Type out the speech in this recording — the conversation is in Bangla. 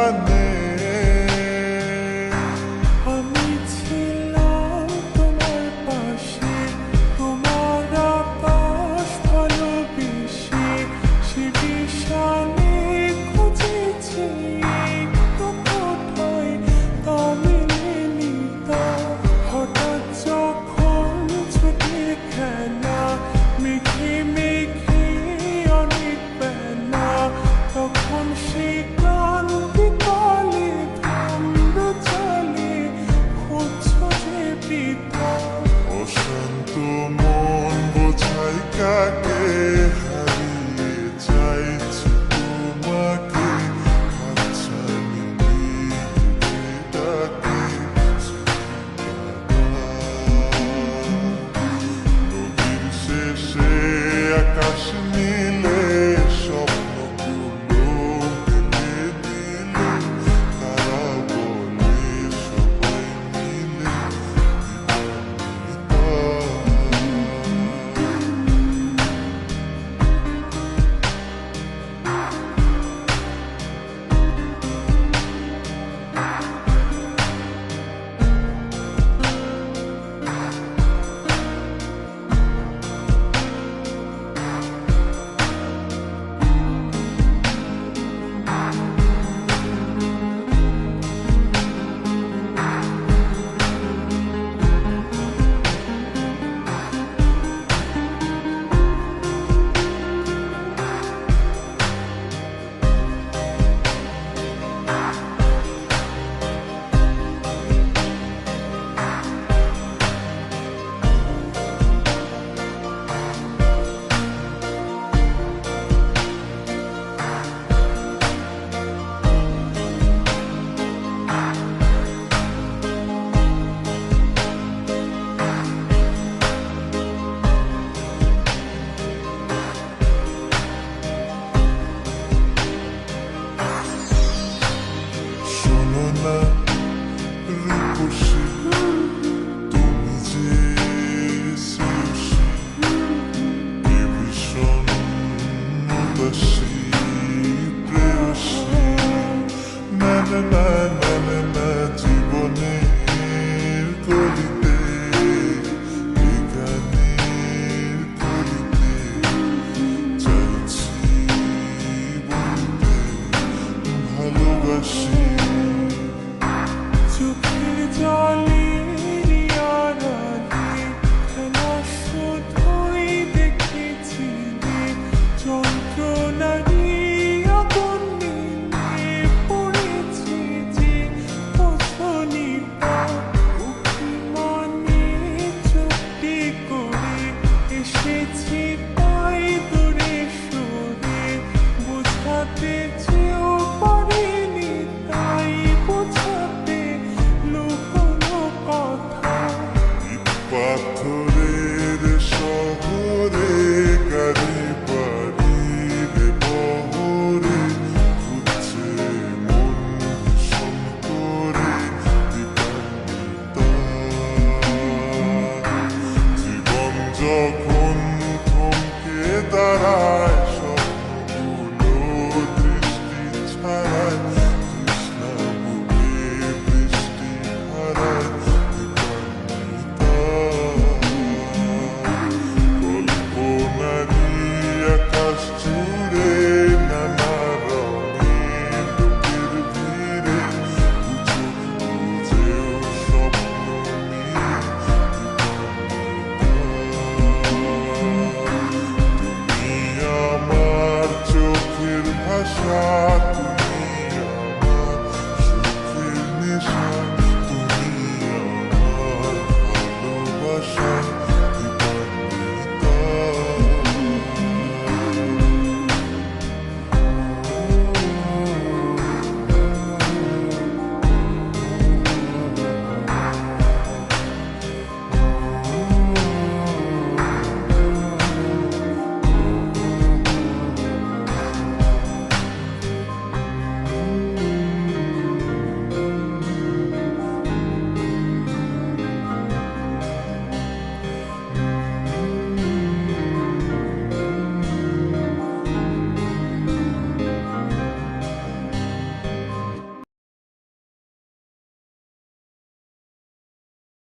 জানে। আমি ছিলাম তোমার পাশে, তোমার আকাশ ভালোবেসে, সে বিশালে খুঁজেছি একটু কোথায় তা মেলেনি তা। হঠাৎ যখন ছুটে খেলা মেঘে মেঘে অনেক বেলা, তখন সে ক্লান্তি কালে ধন্দ চলে খুঁজছো যে পিতা। অশান্ত মন বোঝাই কাকে, হারিয়ে যাইছি তোমাকে, হাতছানি দিয়ে ডাকে। নদীর শেষে আকাশ নীলে স্বপ্নগুলো ঢেলে দিলে, তারা বলে সবাই মিলে শোনো না রূপসী, তুমি যে শ্রেয়সী, কে ভীষণ উদাসী প্রেয়সী। না না না না না না, জীবনের কলিতে, এই গানের কলিতে চাইছি বলতে ভালোবাসি।